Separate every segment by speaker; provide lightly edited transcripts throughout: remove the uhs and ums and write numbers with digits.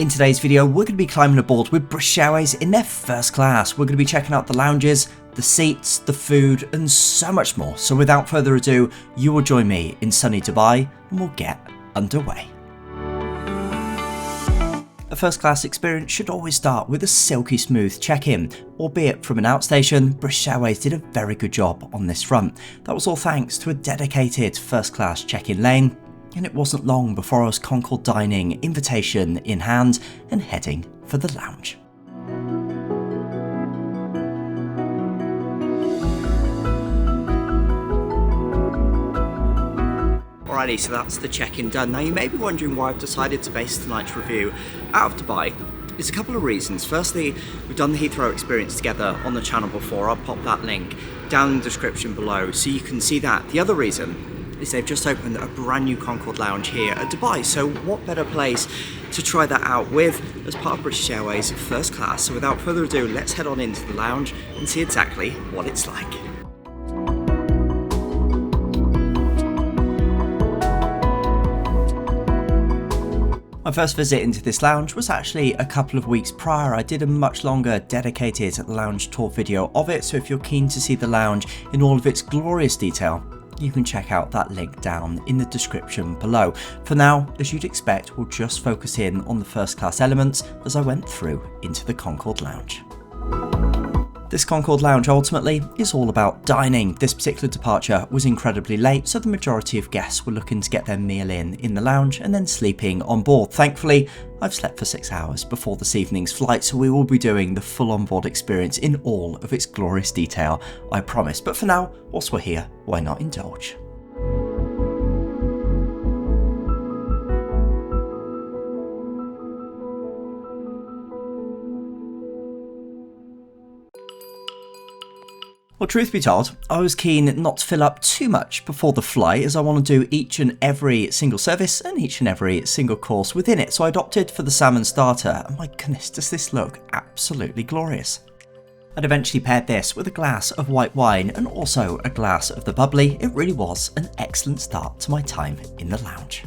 Speaker 1: In today's video, we're going to be climbing aboard with British Airways in their first class. We're going to be checking out the lounges, the seats, the food, and so much more. So without further ado, you will join me in sunny Dubai and we'll get underway. A first class experience should always start with a silky smooth check-in, albeit from an outstation, British Airways did a very good job on this front. That was all thanks to a dedicated first class check-in lane, and it wasn't long before I was Concorde dining, invitation in hand, and heading for the lounge. Alrighty, so that's the check-in done. Now you may be wondering why I've decided to base tonight's review out of Dubai. There's a couple of reasons. Firstly, we've done the Heathrow experience together on the channel before. I'll pop that link down in the description below so you can see that. The other reason is they've just opened a brand new Concorde Lounge here at Dubai, so what better place to try that out with as part of British Airways first class. So without further ado, let's head on into the lounge and see exactly what it's like. My first visit into this lounge was actually a couple of weeks prior. I did a much longer dedicated lounge tour video of it, so if you're keen to see the lounge in all of its glorious detail, you can check out that link down in the description below. For now, as you'd expect, we'll just focus in on the first class elements as I went through into the Concorde Lounge. This Concorde Lounge ultimately is all about dining. This particular departure was incredibly late, so the majority of guests were looking to get their meal in the lounge and then sleeping on board. Thankfully, I've slept for 6 hours before this evening's flight, so we will be doing the full on-board experience in all of its glorious detail, I promise. But for now, whilst we're here, why not indulge? Well, truth be told, I was keen not to fill up too much before the flight, as I want to do each and every single service and each and every single course within it. So I'd opted for the salmon starter, and my goodness, does this look absolutely glorious. I'd eventually paired this with a glass of white wine and also a glass of the bubbly. It really was an excellent start to my time in the lounge.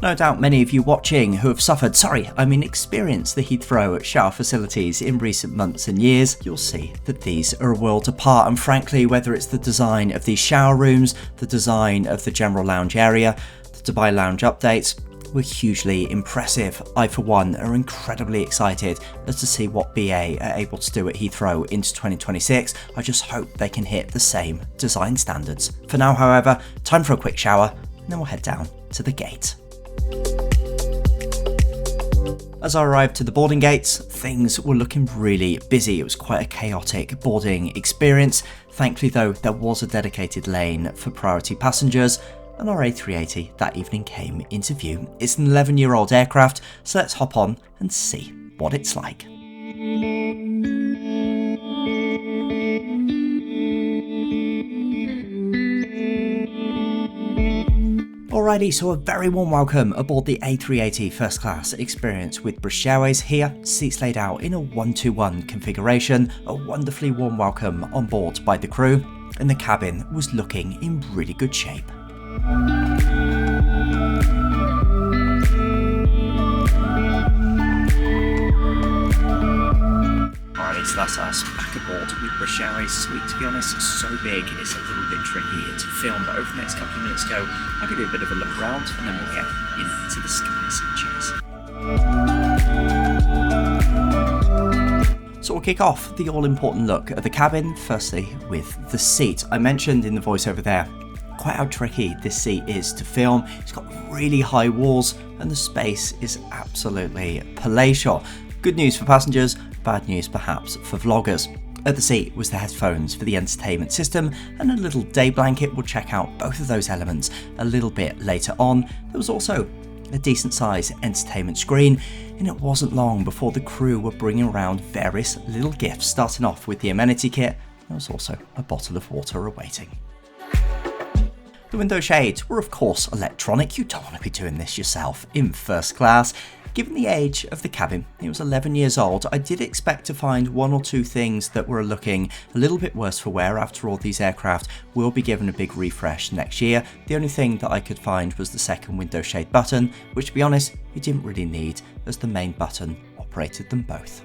Speaker 1: No doubt many of you watching who have experienced the Heathrow shower facilities in recent months and years, you'll see that these are a world apart, and frankly, whether it's the design of these shower rooms, the design of the general lounge area, the Dubai lounge updates, were hugely impressive. I for one are incredibly excited as to see what BA are able to do at Heathrow into 2026. I just hope they can hit the same design standards. For now, however, time for a quick shower, and then we'll head down to the gate. As I arrived to the boarding gates, things were looking really busy. It was quite a chaotic boarding experience. Thankfully though, there was a dedicated lane for priority passengers, and our A380 that evening came into view. It's an 11-year-old aircraft, so let's hop on and see what it's like. Alrighty, so a very warm welcome aboard the A380 First Class experience with British Airways here, seats laid out in a 1-to-1 configuration, a wonderfully warm welcome on board by the crew, and the cabin was looking in really good shape. Alrighty, so that's us back aboard with British Airways suite. To be honest, it's so big, it's a little bit tricky to film, but over the next couple of minutes ago, I'll give you a bit of a look around and then we'll get into the skies. Cheers. So we'll kick off the all-important look at the cabin, firstly with the seat. I mentioned in the voiceover there quite how tricky this seat is to film. It's got really high walls and the space is absolutely palatial. Good news for passengers, bad news perhaps for vloggers. At the seat was the headphones for the entertainment system and a little day blanket. We'll check out both of those elements a little bit later on. There was also a decent sized entertainment screen, and it wasn't long before the crew were bringing around various little gifts, starting off with the amenity kit. There was also a bottle of water awaiting. The window shades were of course electronic. You don't want to be doing this yourself in first class. Given the age of the cabin, it was 11 years old, I did expect to find one or two things that were looking a little bit worse for wear. After all, these aircraft will be given a big refresh next year. The only thing that I could find was the second window shade button, which, to be honest, you didn't really need, as the main button operated them both.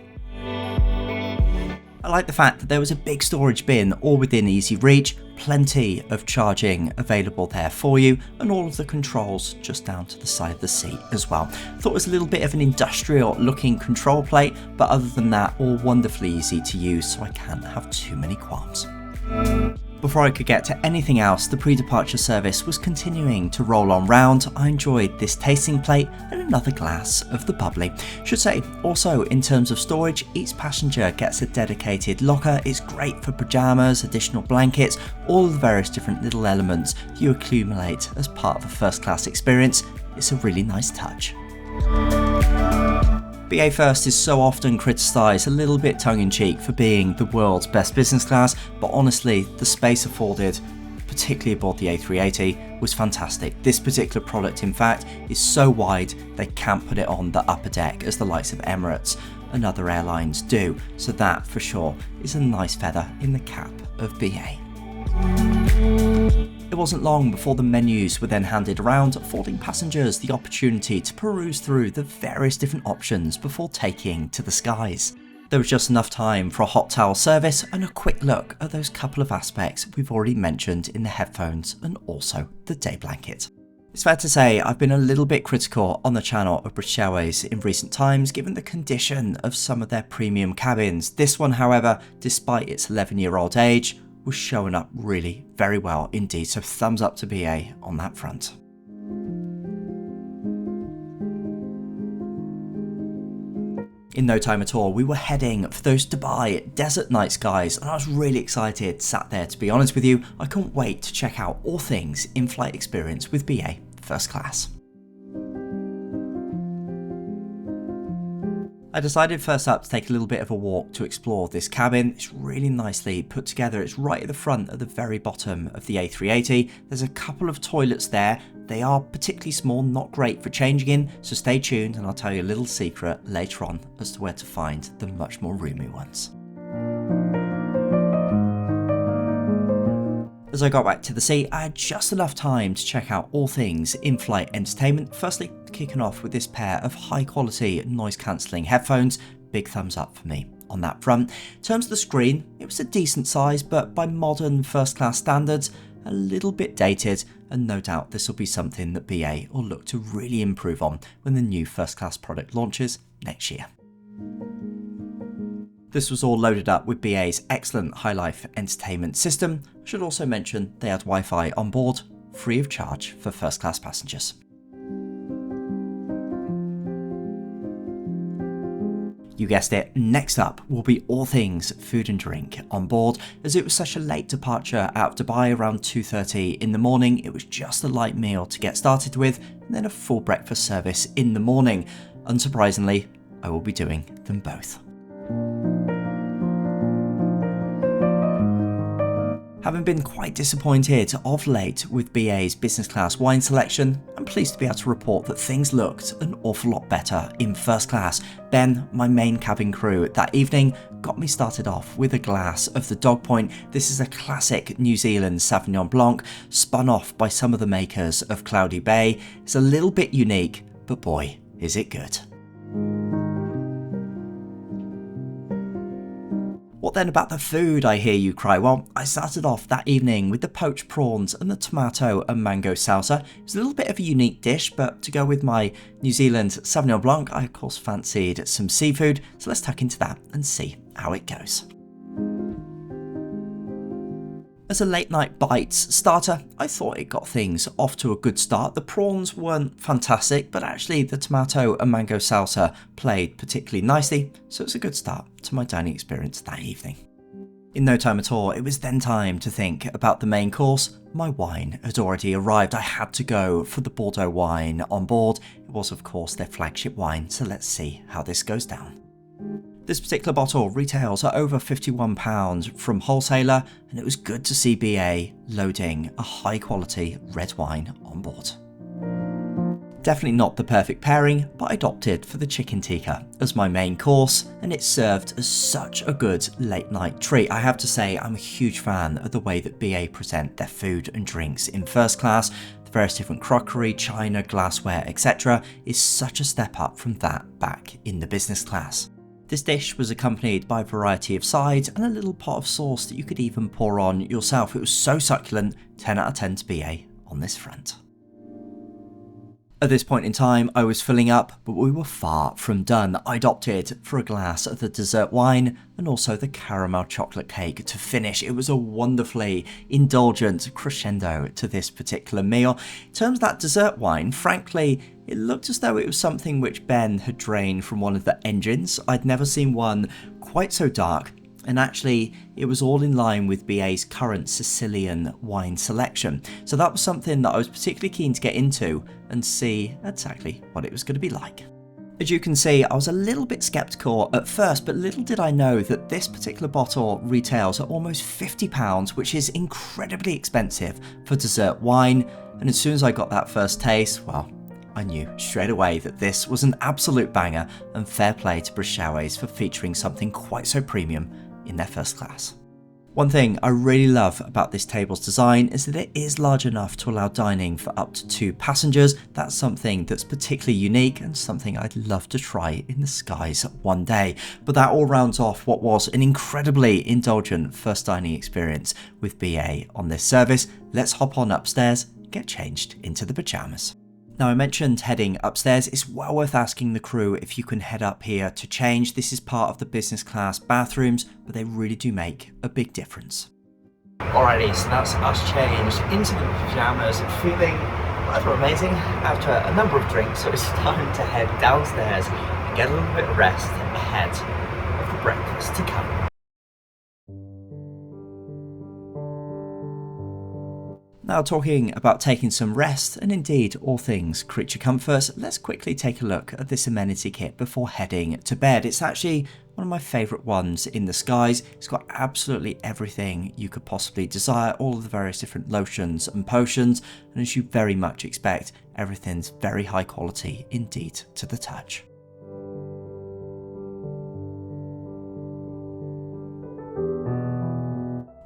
Speaker 1: I like the fact that there was a big storage bin all within easy reach, plenty of charging available there for you, and all of the controls just down to the side of the seat as well. Thought it was a little bit of an industrial looking control plate, but other than that, all wonderfully easy to use, so I can't have too many qualms. Before I could get to anything else, the pre-departure service was continuing to roll on round. I enjoyed this tasting plate and another glass of the bubbly. Should say, also in terms of storage, each passenger gets a dedicated locker. It's great for pyjamas, additional blankets, all of the various different little elements you accumulate as part of a first class experience. It's a really nice touch. BA First is so often criticised, a little bit tongue-in-cheek, for being the world's best business class, but honestly, the space afforded, particularly aboard the A380, was fantastic. This particular product, in fact, is so wide they can't put it on the upper deck as the likes of Emirates and other airlines do, so that, for sure, is a nice feather in the cap of BA. It wasn't long before the menus were then handed around, affording passengers the opportunity to peruse through the various different options before taking to the skies. There was just enough time for a hot towel service and a quick look at those couple of aspects we've already mentioned in the headphones and also the day blanket. It's fair to say I've been a little bit critical on the channel of British Airways in recent times, given the condition of some of their premium cabins. This one, however, despite its 11-year-old age, was showing up really very well indeed, so thumbs up to BA on that front. In no time at all, we were heading for those Dubai desert night skies, and I was really excited, sat there to be honest with you. I couldn't wait to check out all things in-flight experience with BA First Class. I decided first up to take a little bit of a walk to explore this cabin. It's really nicely put together. It's right at the front at the very bottom of the A380. There's a couple of toilets there. They are particularly small, not great for changing in, so stay tuned and I'll tell you a little secret later on as to where to find the much more roomy ones. As I got back to the seat, I had just enough time to check out all things in-flight entertainment. Firstly, kicking off with this pair of high-quality noise-cancelling headphones. Big thumbs up for me on that front. In terms of the screen, it was a decent size, but by modern first-class standards, a little bit dated, and no doubt this will be something that BA will look to really improve on when the new first-class product launches next year. This was all loaded up with BA's excellent high-life entertainment system. I should also mention they had Wi-Fi on board, free of charge for first-class passengers. You guessed it, next up will be all things food and drink on board. As it was such a late departure out of Dubai around 2:30 in the morning, it was just a light meal to get started with, and then a full breakfast service in the morning. Unsurprisingly, I will be doing them both. Having been quite disappointed of late with BA's business class wine selection, I'm pleased to be able to report that things looked an awful lot better in first class. Ben, my main cabin crew that evening, got me started off with a glass of the Dog Point. This is a classic New Zealand Sauvignon Blanc, spun off by some of the makers of Cloudy Bay. It's a little bit unique, but boy, is it good. What then about the food, I hear you cry? Well, I started off that evening with the poached prawns and the tomato and mango salsa. It was a little bit of a unique dish, but to go with my New Zealand Sauvignon Blanc, I of course fancied some seafood, so let's tuck into that and see how it goes. As a late night bites starter, I thought it got things off to a good start. The prawns weren't fantastic, but actually the tomato and mango salsa played particularly nicely, so it's a good start to my dining experience that evening. In no time at all, it was then time to think about the main course. My wine had already arrived. I had to go for the Bordeaux wine on board. It was of course their flagship wine, so let's see how this goes down. This particular bottle retails at over £51 from wholesaler, and it was good to see BA loading a high quality red wine on board. Definitely not the perfect pairing, but I opted for the chicken tikka as my main course, and it served as such a good late night treat. I have to say I'm a huge fan of the way that BA present their food and drinks in first class. The various different crockery, china, glassware, etc. is such a step up from that back in the business class. This dish was accompanied by a variety of sides and a little pot of sauce that you could even pour on yourself. It was so succulent, 10 out of 10 to BA on this front. At this point in time, I was filling up, but we were far from done. I'd opted for a glass of the dessert wine and also the caramel chocolate cake to finish. It was a wonderfully indulgent crescendo to this particular meal. In terms of that dessert wine, frankly, it looked as though it was something which Ben had drained from one of the engines. I'd never seen one quite so dark. And actually, it was all in line with BA's current Sicilian wine selection. So that was something that I was particularly keen to get into and see exactly what it was going to be like. As you can see, I was a little bit skeptical at first, but little did I know that this particular bottle retails at almost £50, which is incredibly expensive for dessert wine. And as soon as I got that first taste, well, I knew straight away that this was an absolute banger, and fair play to British Airways for featuring something quite so premium in their first class. One thing I really love about this table's design is that it is large enough to allow dining for up to 2 passengers. That's something that's particularly unique and something I'd love to try in the skies one day. But that all rounds off what was an incredibly indulgent first dining experience with BA on this service. Let's hop on upstairs and get changed into the pajamas. Now, I mentioned heading upstairs. It's well worth asking the crew if you can head up here to change. This is part of the business class bathrooms, but they really do make a big difference. Alrighty, so that's us changed into the pajamas, feeling rather amazing after a number of drinks. So it's time to head downstairs and get a little bit of rest ahead of the breakfast to come. Now, talking about taking some rest and indeed all things creature comforts, let's quickly take a look at this amenity kit before heading to bed. It's actually one of my favourite ones in the skies. It's got absolutely everything you could possibly desire, all of the various different lotions and potions, and as you very much expect, everything's very high quality indeed to the touch.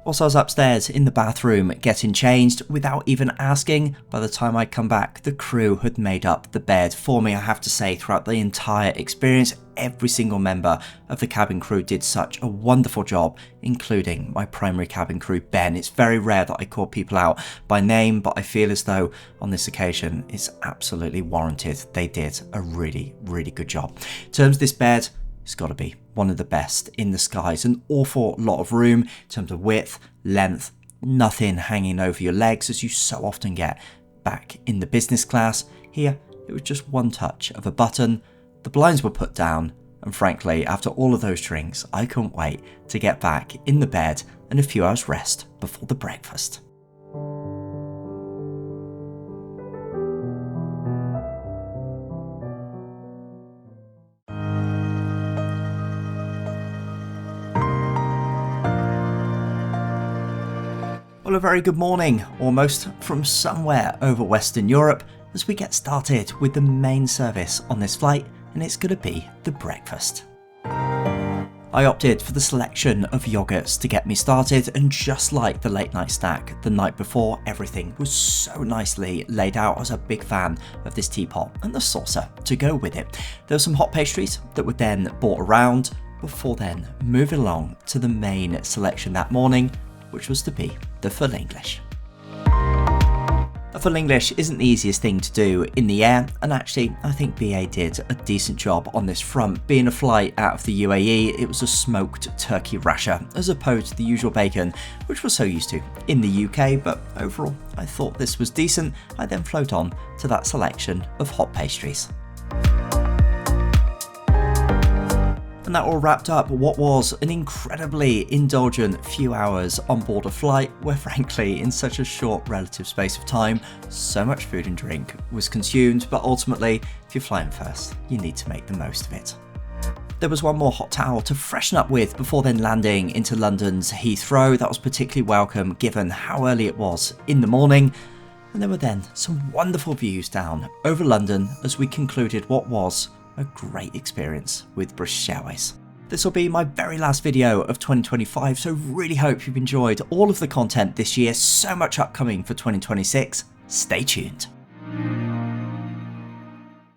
Speaker 1: Whilst I was upstairs in the bathroom getting changed, without even asking, by the time I'd come back, the crew had made up the bed for me. I have to say, throughout the entire experience, every single member of the cabin crew did such a wonderful job, including my primary cabin crew, Ben. It's very rare that I call people out by name, but I feel as though on this occasion it's absolutely warranted. They did a really, really good job. In terms of this bed, it's got to be one of the best in the skies. An awful lot of room in terms of width, length, nothing hanging over your legs as you so often get back in the business class. Here, it was just one touch of a button, the blinds were put down, and frankly, after all of those drinks, I couldn't wait to get back in the bed and a few hours rest before the breakfast. Well, a very good morning, almost, from somewhere over Western Europe as we get started with the main service on this flight, and it's going to be the breakfast. I opted for the selection of yogurts to get me started, and just like the late night snack the night before, everything was so nicely laid out. I was a big fan of this teapot and the saucer to go with it. There were some hot pastries that were then brought around before then moving along to the main selection that morning, which was to be the full English. A full English isn't the easiest thing to do in the air, and actually I think BA did a decent job on this front. Being a flight out of the UAE, it was a smoked turkey rasher as opposed to the usual bacon which we're so used to in the UK, but overall I thought this was decent. I then float on to that selection of hot pastries. And that all wrapped up what was an incredibly indulgent few hours on board a flight where, frankly, in such a short relative space of time, so much food and drink was consumed, but ultimately, if you're flying first, you need to make the most of it. There was one more hot towel to freshen up with before then landing into London's Heathrow. That was particularly welcome given how early it was in the morning. And there were then some wonderful views down over London as we concluded what was a great experience with British Airways. This will be my very last video of 2025, so really hope you've enjoyed all of the content this year. So much upcoming for 2026. Stay tuned.